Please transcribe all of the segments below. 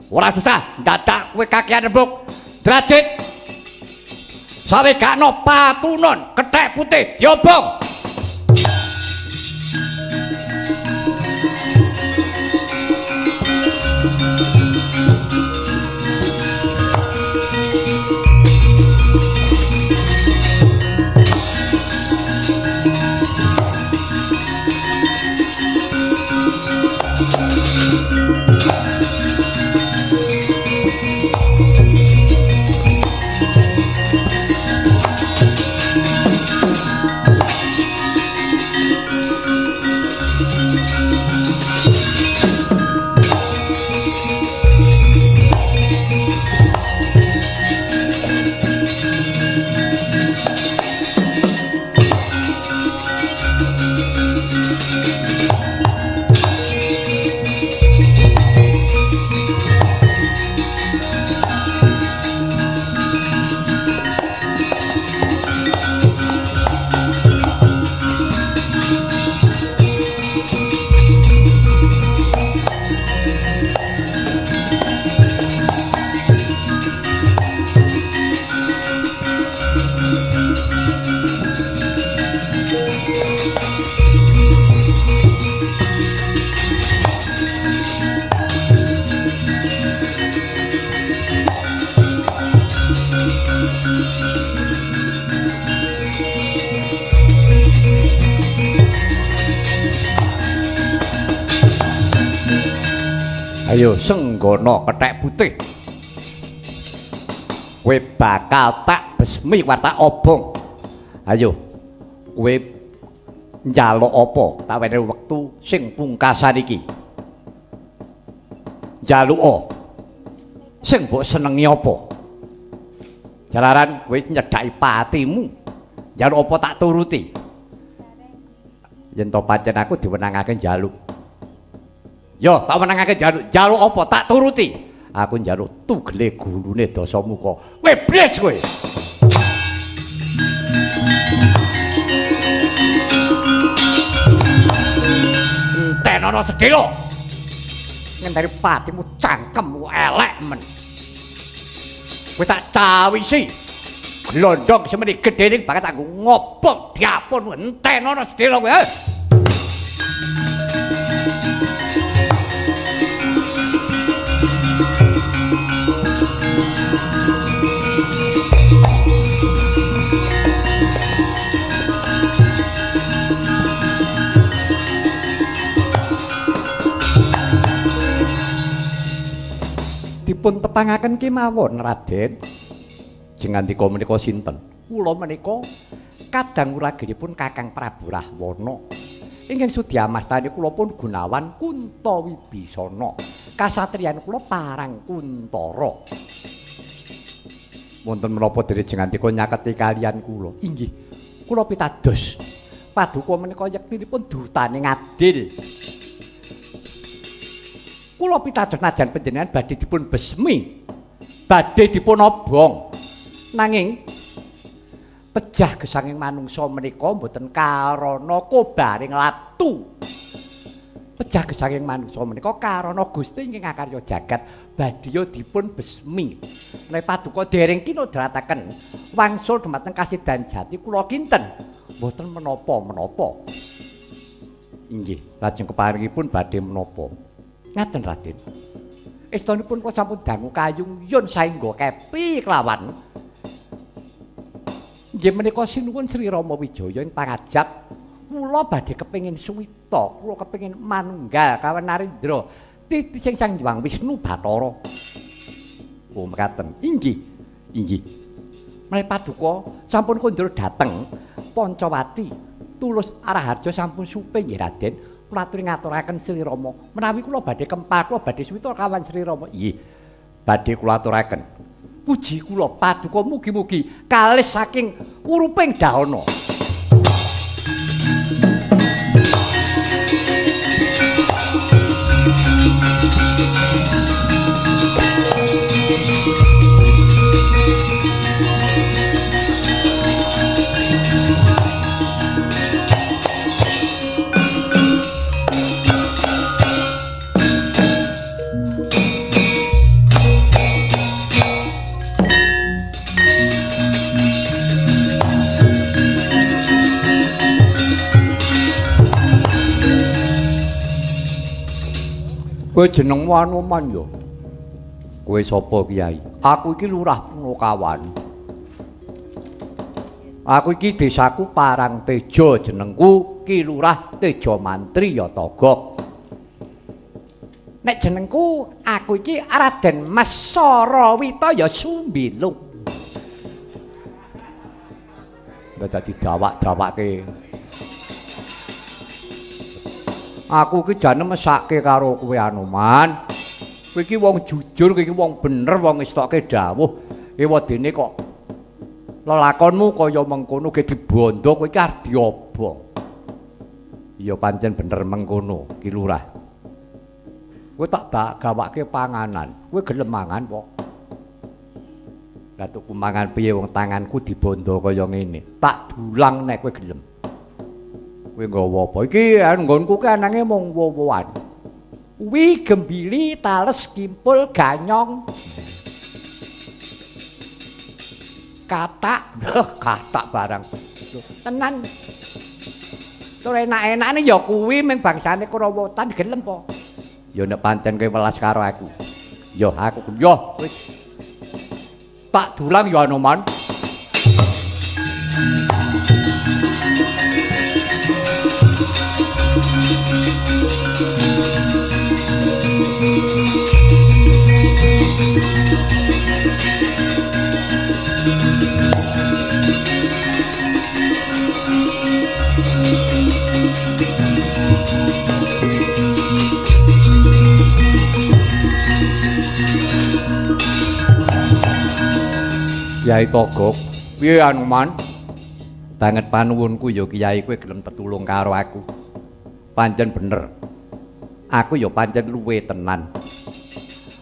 Ora susah dadak kowe kakean rembug. Drajit. Sawe gak no patunon kethek putih diobong. Ayo Senggana kethek putih. Kowe bakal tak besmi watak obong. Ayo kowe njaluk apa? Tak wenehi wektu sing pungkasan iki. Njaluk sing mbok senengi apa? Jalaran kowe nyedhaki patimu. Njaluk apa tak turuti. Yen to pancen aku diwenangake njaluk. Yo, tak menangake jaluk apa tak turuti. Aku njaluk tugele gulune Dasamuka. Kowe bres kowe. Entenono sedhela. Ngenteni patimu cangkemmu elek men. Kowe tak cawisi. Glondong semene gedhening banget aku ngobong diapun entenono sedhela kowe. Dipun tepangaken kemawon Raden. Jeng ngandika menika sinten? Kula menika kadang wuraginipun Kakang Prabu Rahwana. Ingkang sudyamastani kula pun Gunawan Kuntawibisana. Kasatriyan kula Parang Kuntara. Wonten menapa dene jeng ngandika nyaketi kaliyan kula? Inggih. Kula pitados paduka menika yektinipun durtane ngadil. Kula pitados najan panjenengan badhe dipun besmi, badhe dipun obong. Nanging pejah gesanging manungsa menika mboten karana kobaring latu. Pejah gesanging manungsa menika karana Gusti ingkang ngakarya jagat badhe dipun besmi. Menawi paduka dereng kinodratken wangsul dhumateng kasidan jati kula kinten mboten menapa-menapa. Inggih, lajeng keparingipun badhe menapa? Ngaten Raden. Estanipun kok sampun dangu kayung yun saengga kepi kelawan. Nggih menika sinuwun Sri Rama Wijaya ing pangajap kula badhe kepengin suwita, kula kepengin manunggal kawan Narendra titi sing Sang Hyang Wisnu Bathara. Oh mekaten. Inggih. Inggih. Menawi paduka sampun kondro dhateng Pancawati tulus Araharja sampun supe nggih Raden. Kula aturi ngaturaken Sri Rama menawi kula badhe kempal kula badhe suwita kawan Sri Rama. Nggih. Badhe kula aturaken. Puji kula paduka mugi-mugi kalih saking uruping dahana. Kowe jenengmu Anoman ya? Kowe sapa, Kyai? Aku iki lurah Punokawan. Aku iki desaku Parangteja, jenengku Ki Lurah Teja Mantri ya Togok. Nek jenengku aku iki Raden Mas Sarawita ya Sumbilung. Ndak dadi dawak-dawake. Aku iki jane mesake karo kowe Anoman. Kowe iki wong jujur, kowe iki wong bener, wong istoke dawuh. Ewadene kok lelakonmu kaya mengkono ge dibondo kowe iki arep diobong. Ya pancen bener mengkono, Ki Lurah. Kowe tak gawake panganan. Kowe gelem mangan apa? Lah tuku mangan piye wong tanganku dibondo kaya ngene. Tak dulang nek kowe gelem. Kowe nggawa apa? Iki nggonku ki anange mung wowoan. Wi gembili tales kimpul ganyong. Katak, katak barang. Tenan. Tur enak-enakne ya kuwi ming bangsane Kurawotan gelem po. Ya nek pancen kowe welas karo aku. Ya aku yo wis. Tak dulang ya Anoman. Kyai Togok, piye Anoman? Banget panuwunku ya Kyai kowe gelem tetulung karo aku. Pancen bener. Aku ya pancen luwe tenan.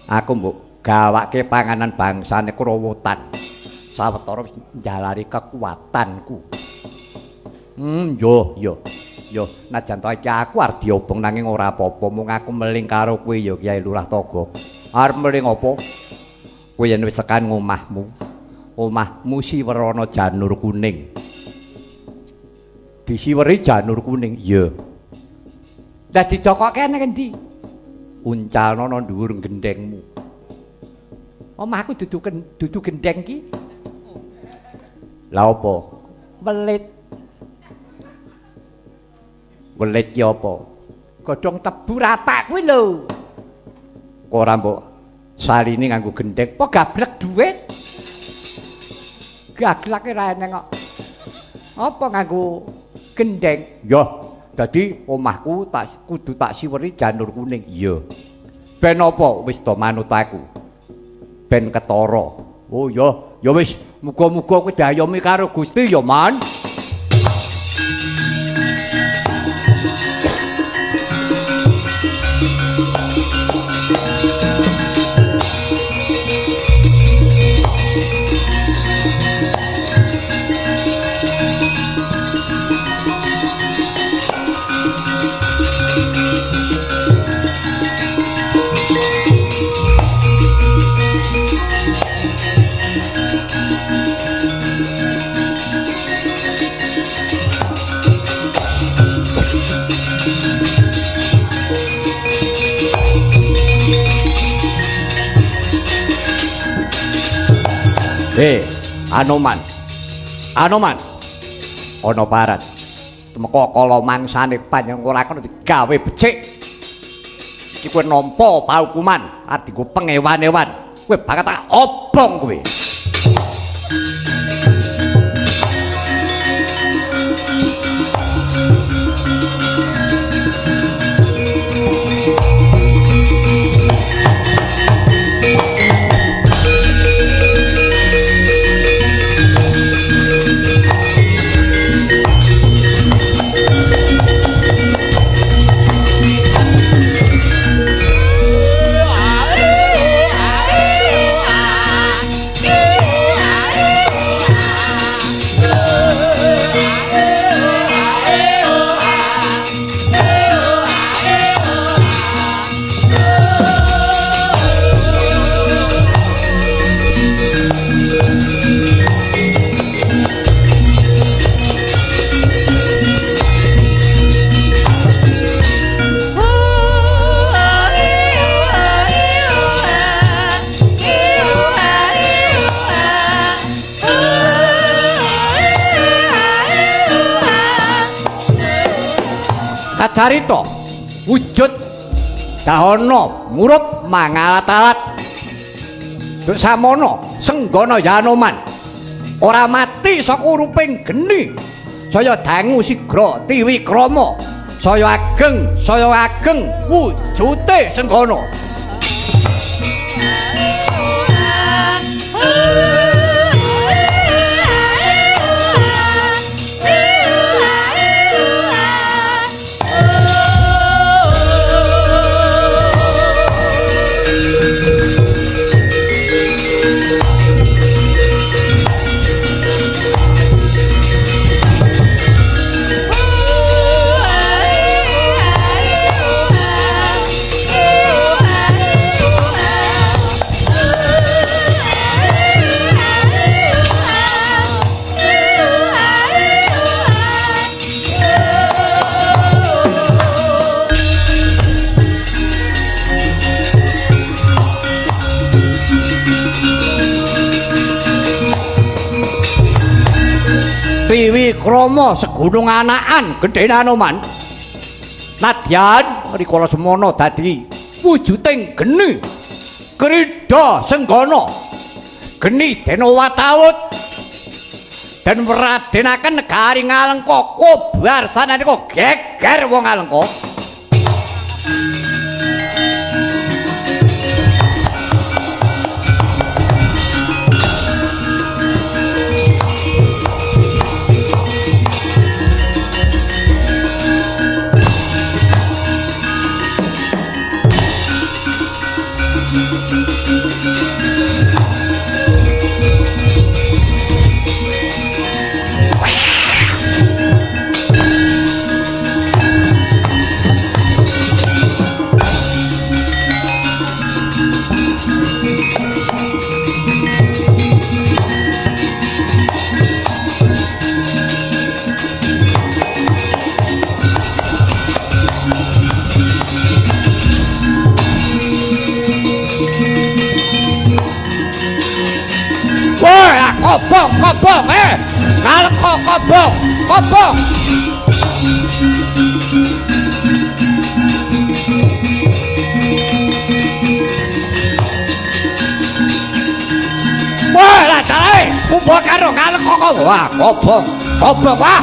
Aku mbok gawake panganan bangsane Kurawotan. Sawetara wis njalari kekuatanku. Yo, najan to iki aku arep diobong nanging ora apa-apa, mung aku meling karo kowe ya Kyai Lurah Togok. Arep meling apa? Kowe yen wis tekan omahmu siwerana janur kuning. Disiweri janur kuning, iya. Lah didokoke nang endi? Uncalno nang dhuwur gendhengmu. Omahku dudu gendheng ki. Lah apa? Welit. Welit ki apa? Godhong tebu rapak kuwi lho. Kok ora mbok saline nganggo gendheng, apa gablek dhuwit? Gaglake ra eneng kok. Apa nganggo gendheng? Ya, dadi omahku kudu tak siweri janur kuning. Iya. Ben apa wis do manut aku. Ben ketara. Oh ya wis, muga-muga kowe diayomi karo Gusti ya, Man. Anoman. Ana parat. Temeka kala mangsane panjenengan digawe becik. Iki kowe nampa paukuman, arep dienggo pengewan-ewan. Kowe bakal tak obong kowe. Yeah. carita wujud dahana murup mangalat-alat Duk samono Senggana Yanoman ora mati saka uruping geni saya dangu sigra Tiwikrama saya ageng wujude Senggana Tiwikrama Segunung Anakan Gedhe Anoman nadyan rikala semana dadi wujuding geni Krida Senggana geni Denawatawut dan meradenaken negari Ngalengka kobar sanadika geger wong Ngalengka Kobong, Ngalengka kobong. Wah, lah carae, kumpul karo Ngalengka kobong. Wah, kobong, wah.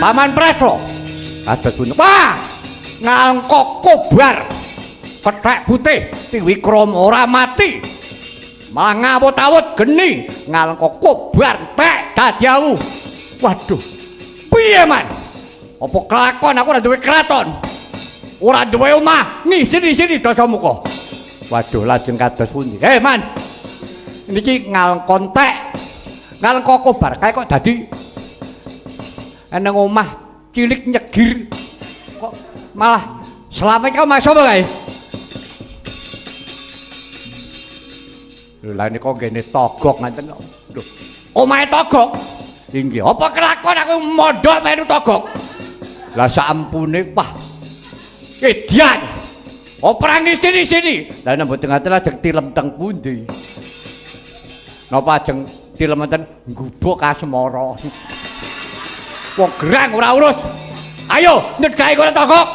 Paman Preso kados punika wah Ngalengka kobar kethek putih Tiwikrama ora mati mangawut-awut geni Ngalengka kobar tek dadi awu waduh piye man apa kelakon aku ora duwe kraton ora duwe omah ngisi-ngisi Dasamuka waduh lajeng kados pundi man niki Ngalengka entek Ngalengka kobar kae kok dadi nang omah cilik nyegir kok malah selamat kau masuk apa kae lha niku ngene togok ngaten lho omahe togok inggih apa kelakon aku mondok melu togok lah sampune wah edian perang sini lah nang mboten ngaten ajeng tilem teng pundi napa ajeng tilem ten nggubuk Kasemara wong gerang ora urus. Ayo nyedhaki kono togok.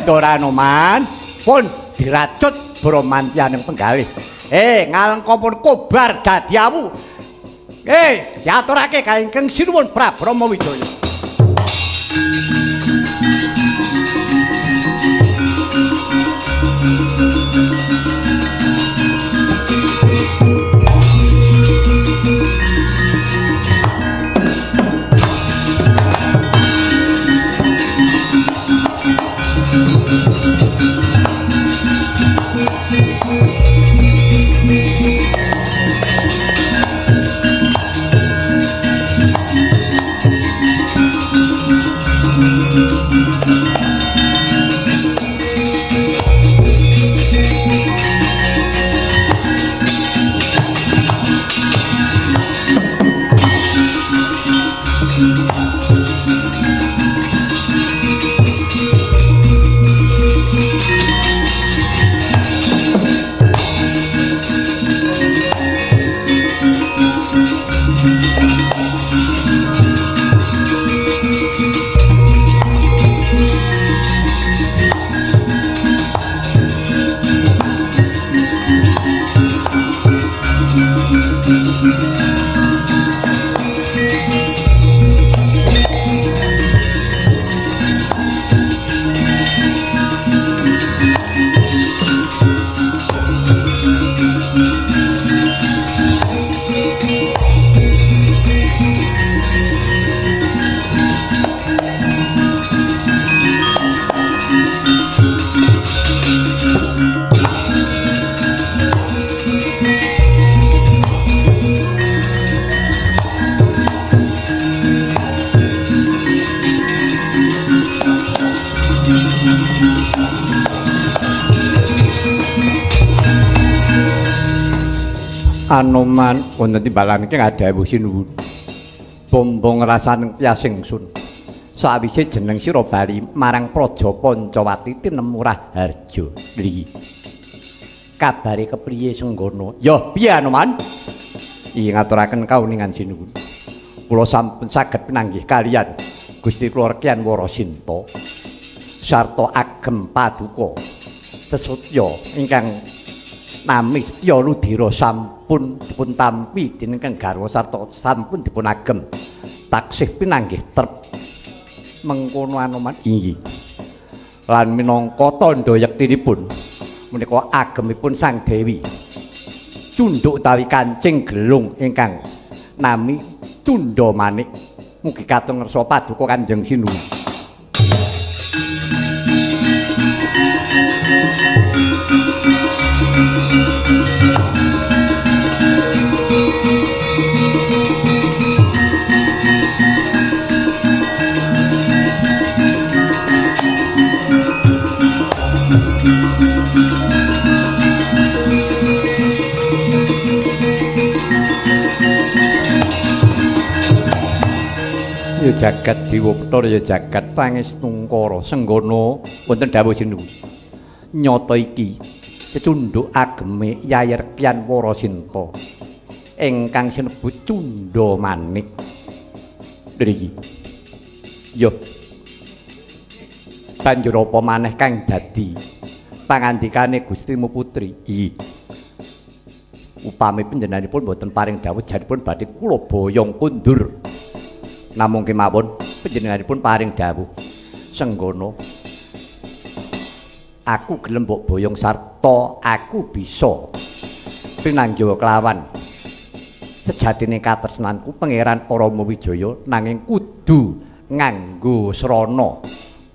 Doranoman pun diracut bromantianing penggalih Ngalengka pun kobar dadi awu diaturake kalengkeng sinuwun Prabu Rama Wijaya Anoman wonten timbalan iki ngadhawuh sinuwun. Bombong rasaning tyasing sun. Sawise jeneng sira bali marang Praja Pancawati tinemu Raharja. Niki. Kabare kepriye Senggana? Ya piye Anoman? Iya ngaturaken kauningan sinuwun. Kula sampun saged pinanggih kaliyan Gusti kula Rekyan Warasinta sarta agem paduka sesutya ingkang nami Setya Ludira sampun dipun tampi dening garwa sarta sampun dipun agem taksih pinanggih trep mengkono Anoman inggih lan minangka tandha yektinipun menika agemipun Sang Dewi cunduk utawi kancing gelung ingkang nami Tunda Manik mugi katon ngersa paduka Kanjeng Sinuwun. Ya jagat Dewa Bathara ya jagat Pangestungkara Senggana wonten dawuh sinuwun. Nyata iki cecunduk ageme Yayi Rekyan Warasinta ingkang sinebut Tunda Manik. Niki. Yo. Banjur apa maneh kang dadi pangandikane Gustimu Putri? Upami panjenenganipun boten paring dawuh janipun badhe kula boyong kundur. Namung kemawon panjenenganipun paring dawuh Senggana aku gelem mbok boyong sarta aku bisa pinanggiwa kelawan sejatine katresnanku Pangeran Rama Wijaya nanging kudu nganggo srana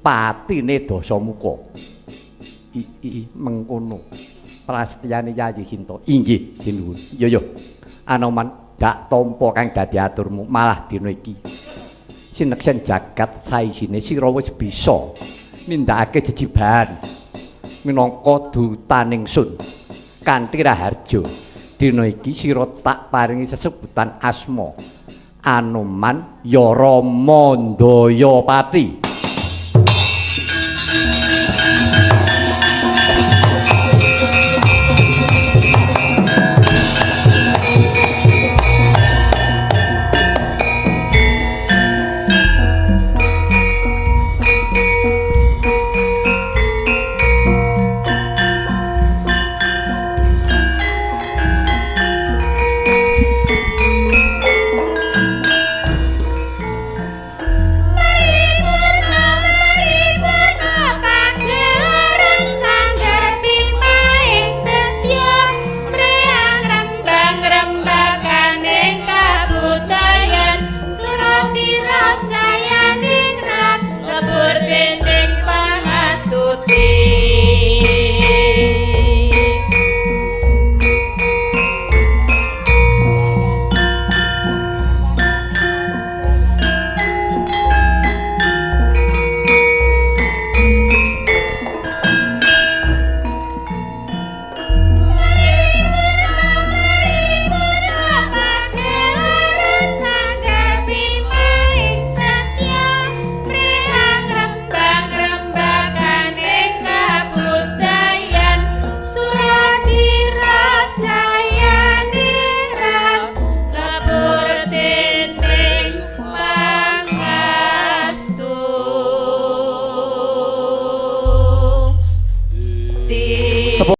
patine Dasamuka mengkono prasetyane Yayi Sinta inggih sinuwun ya Anoman dak tampa kang dadi aturmu malah dina iki sineksen jagat saisine sira wis bisa nindakake jejibahan minangka dutaning sun kanthi Raharja. Dina iki sira tak paringi sesebutan asma Anoman ya Rama Ndayapati. Mari Gusti